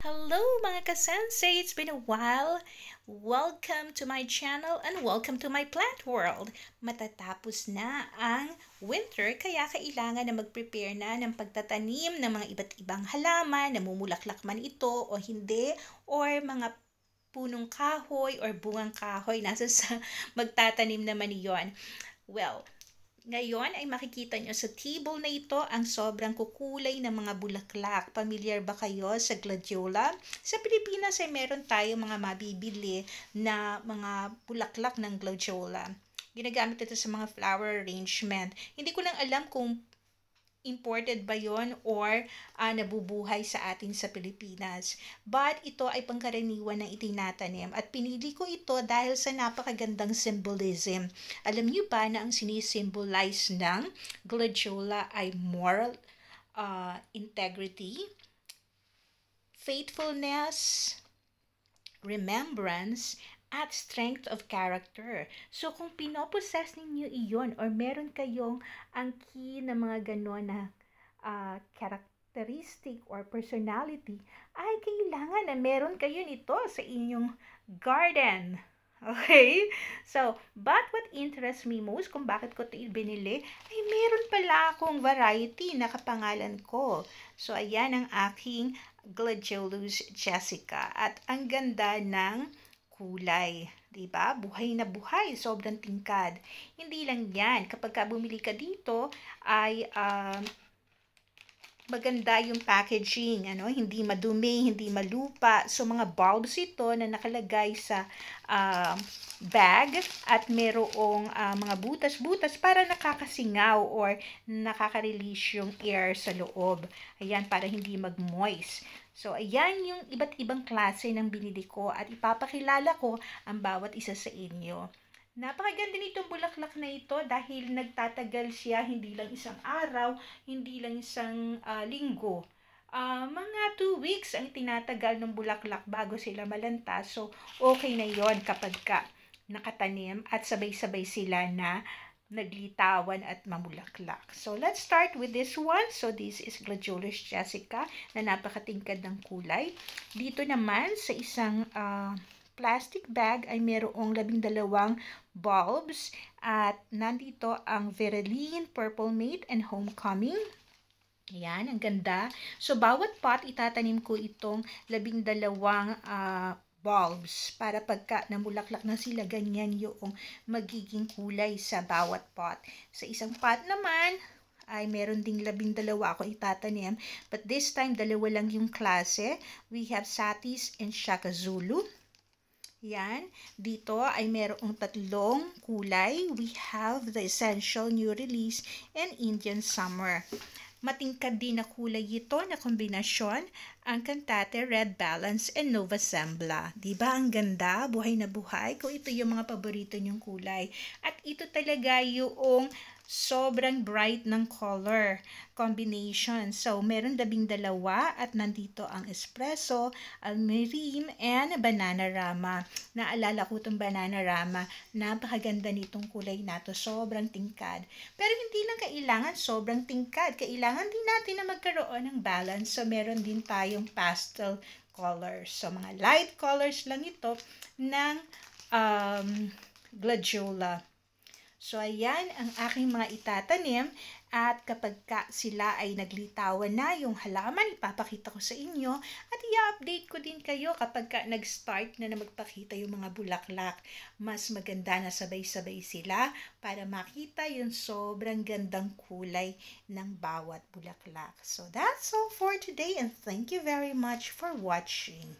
Hello mga ka-sensei! It's been a while. Welcome to my channel and welcome to my plant world. Matatapos na ang winter kaya kailangan na mag-prepare na ng pagtatanim ng mga iba't ibang halaman, namumulaklak man ito o hindi, or mga punong kahoy or bungang kahoy, nasa sa magtatanim naman iyon. Well, ngayon ay makikita nyo sa table na ito ang sobrang kukulay ng mga bulaklak. Pamilyar ba kayo sa gladiola? Sa Pilipinas ay meron tayong mga mabibili na mga bulaklak ng gladiola. Ginagamit ito sa mga flower arrangement. Hindi ko lang alam kung imported ba yon or nabubuhay sa atin sa Pilipinas. But ito ay pangkaraniwan ng itinatanim at pinili ko ito dahil sa napakagandang symbolism. Alam niyo ba na ang sinisimbolize ng gladiola ay moral integrity, faithfulness, remembrance, at strength of character. So, kung pinopossess ninyo iyon or meron kayong ang key na mga gano'n na characteristic or personality, ay kailangan na meron kayo nito sa inyong garden. Okay? So, but what interests me most kung bakit ko ito binili, ay meron pala akong variety na kapangalan ko. So, ayan ang aking Gladiolus Jessica. At ang ganda ng kulay. Diba? Buhay na buhay. Sobrang tingkad. Hindi lang yan. Kapag bumili ka dito, ay maganda yung packaging. Hindi madumi, hindi malupa. So, mga bulbs ito na nakalagay sa bag at merong mga butas-butas para nakakasingaw or nakaka-release yung air sa loob. Ayan, para hindi mag-moist. So, ayan yung iba't ibang klase ng binili ko at ipapakilala ko ang bawat isa sa inyo. Napakaganda nitong bulaklak na ito dahil nagtatagal siya hindi lang isang araw, hindi lang isang linggo. Mga 2 weeks ang tinatagal ng bulaklak bago sila malanta. So, okay na yon kapag nakatanim at sabay-sabay sila na naglitawan at mamulaklak. So, let's start with this one. So, this is Gladiolus Jessica na napakatingkad ng kulay. Dito naman sa isang plastic bag ay merong 12 bulbs at nandito ang Verylene, Purple Mate, and Homecoming. Ayan, ang ganda. So, bawat pot, itatanim ko itong 12 bulbs para pagka namulaklak na sila, ganyan yung magiging kulay sa bawat pot. Sa isang pot naman, ay meron ding 12 ako itatanim. But this time, 2 lang yung klase. We have Satis and Shaka Zulu. Yan. Dito ay merong 3 kulay. We have the Essential New Release and Indian Summer. Matingkad din na kulay ito na kombinasyon ang Cantate, Red Balance, and Nova Sembla. Diba ang ganda? Buhay na buhay. Kung ito yung mga paborito nyong kulay. At ito talaga yung sobrang bright ng color combination. So, meron 12 at nandito ang Espresso, Almerim, and Banana Rama. Naalala ko itong Banana Rama. Napakaganda nitong kulay na to. Sobrang tingkad. Pero hindi lang kailangan sobrang tingkad. Kailangan din natin na magkaroon ng balance. So, meron din tayong pastel colors. So, mga light colors lang ito ng gladiola. So, ayan ang aking mga itatanim at kapag sila ay naglitawan na yung halaman, ipapakita ko sa inyo at i-update ko din kayo kapag nag-start na magpakita yung mga bulaklak. Mas maganda na sabay-sabay sila para makita yung sobrang gandang kulay ng bawat bulaklak. So, that's all for today and thank you very much for watching.